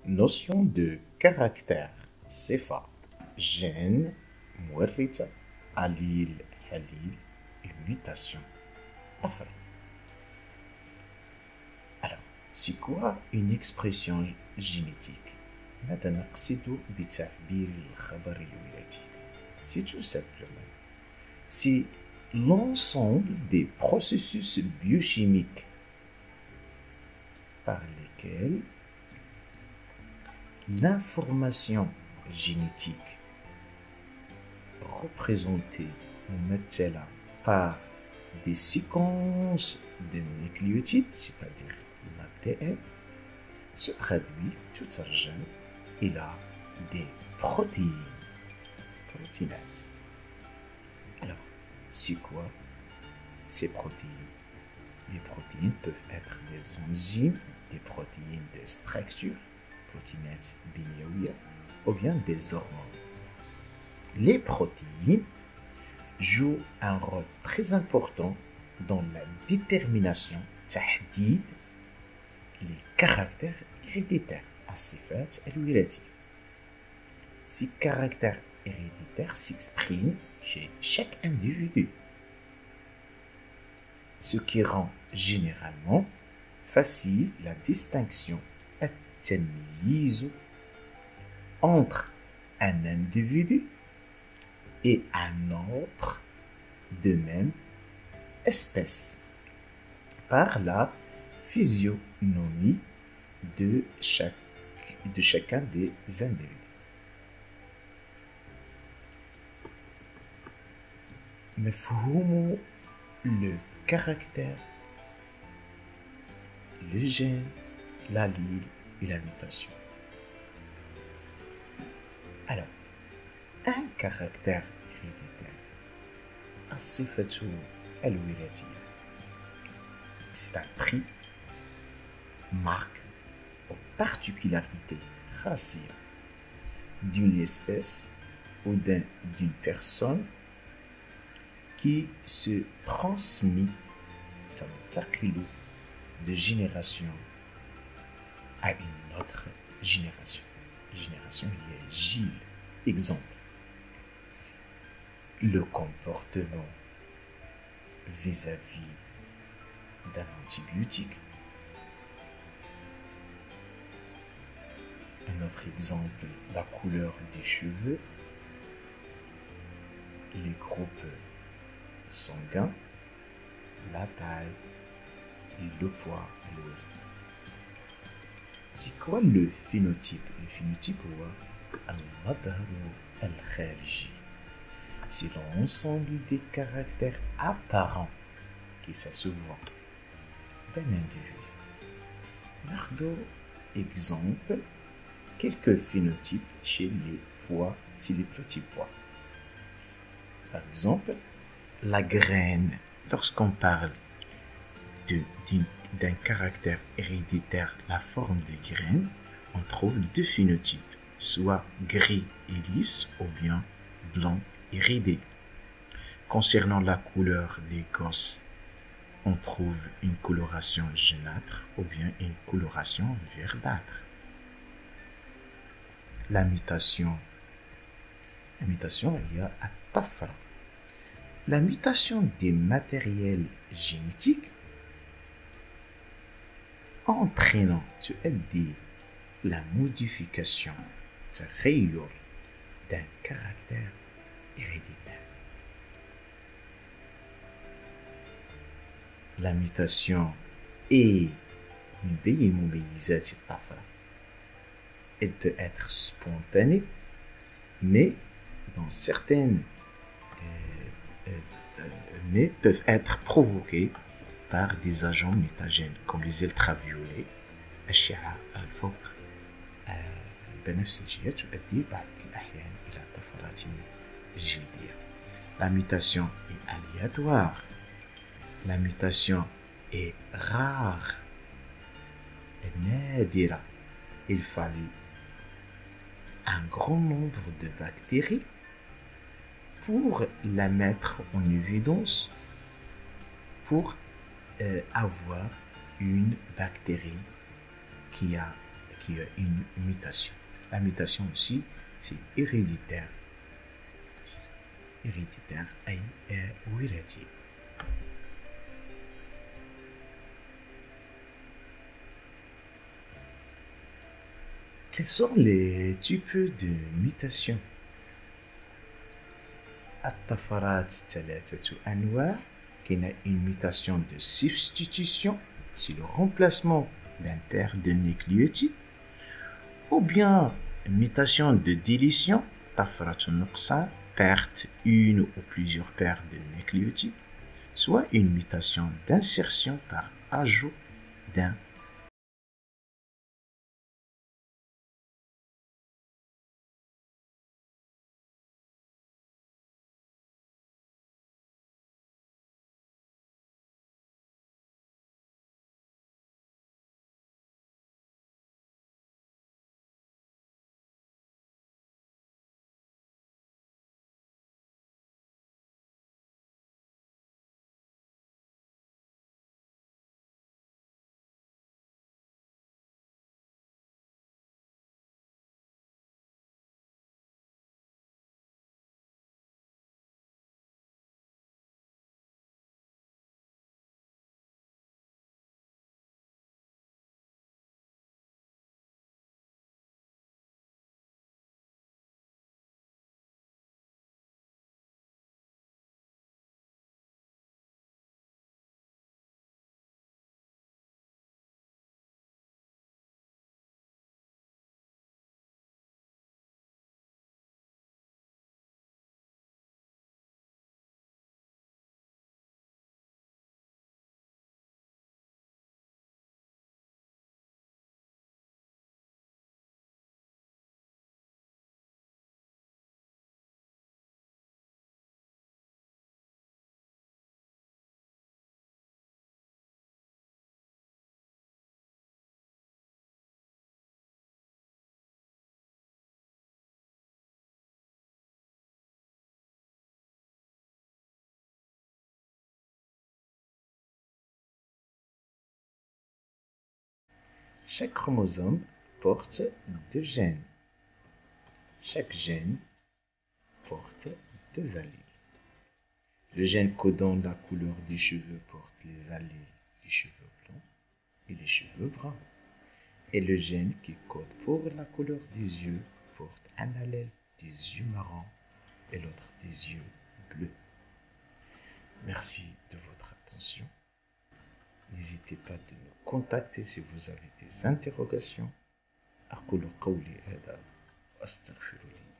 Notion de caractère صفة gène مورثة عليل حليل et mutation طفرة. Alors, c'est quoi une expression génétique? ماذا نقصد بتعبير الخبر الوراثي؟ C'est tout simplement, c'est l'ensemble des processus biochimiques par lesquels l'information génétique représentée ممثلة par des séquences de nucléotides, c'est-à-dire l'ADN, se traduit, تترجم إلى des protéines. Alors, c'est quoi ces protéines? Les protéines peuvent être des enzymes, des protéines de structure, protéines بنيوية, ou bien des hormones. Les protéines jouent un rôle très important dans la détermination, تحديد, les caractères héréditaires, الصفات الوراثية. Ces caractères héréditaires s'expriment chez chaque individu, ce qui rend généralement facile la distinction التمييز entre un individu et un autre de même espèce par la physionomie de chacun des individus. مفهوم le caractère, le gène, l'allele et la mutation. Alors, un caractère héréditaire, الصفة الوراثية, c'est un trait, marque ou particularité raciale d'une espèce ou d'une personne qui se transmet de génération à une autre génération. Génération liée à Gilles. Exemple, le comportement vis-à-vis d'un antibiotique. Un autre exemple, la couleur des cheveux, les groupes sanguins, la taille, le poids, le wazn. C'est quoi le phénotype? Le phénotype هو المظهر الخارجي. C'est l'ensemble des caractères apparents qui ça se voit d'un individu. ناخذ exemple quelques phénotypes chez les pois, chez les petits pois. Par exemple, la graine. Lorsqu'on parle d'un caractère héréditaire, la forme des graines, on trouve deux phénotypes, soit gris et lisse ou bien blanc et ridé. Concernant la couleur des gosses, on trouve une coloration jaunâtre ou bien une coloration verdâtre. La mutation, il y a الطفرة. La mutation des matériels génétiques entraînant la modification تغير d'un caractère héréditaire. La mutation est من بين مميزات الطفرة. Elle peut être spontanée, mais dans certaines mais peuvent être provoquées par des agents mutagènes comme les ultraviolets, الأشعة الفوق البنفسجية تؤدي بعض الأحيان إلى طفرات جلدية. La mutation est aléatoire. La mutation est rare et نادرة. Il fallut un grand nombre de bactéries pour la mettre en évidence, pour avoir une bactérie qui qui a une mutation. La mutation aussi, c'est héréditaire. Héréditaire أي وراثي. Quels sont les types de mutations? الطفرات ثلاثة أنواع. كاينة une mutation de substitution, c'est le remplacement d'un paire de nucléotides, ou bien une mutation de délétion, طفرة النقصان, perte une ou plusieurs paires de nucléotides, soit une mutation d'insertion par ajout d'un. Chaque chromosome porte deux gènes. Chaque gène porte deux alliés. Le gène codant la couleur des cheveux porte les alliés des cheveux blancs et des cheveux bruns. Et le gène qui code pour la couleur des yeux porte un allèle des yeux marrons et l'autre des yeux bleus. Merci de votre attention. N'hésitez pas de nous contacter si vous avez des interrogations. أقول قولي هذا وأستغفر لي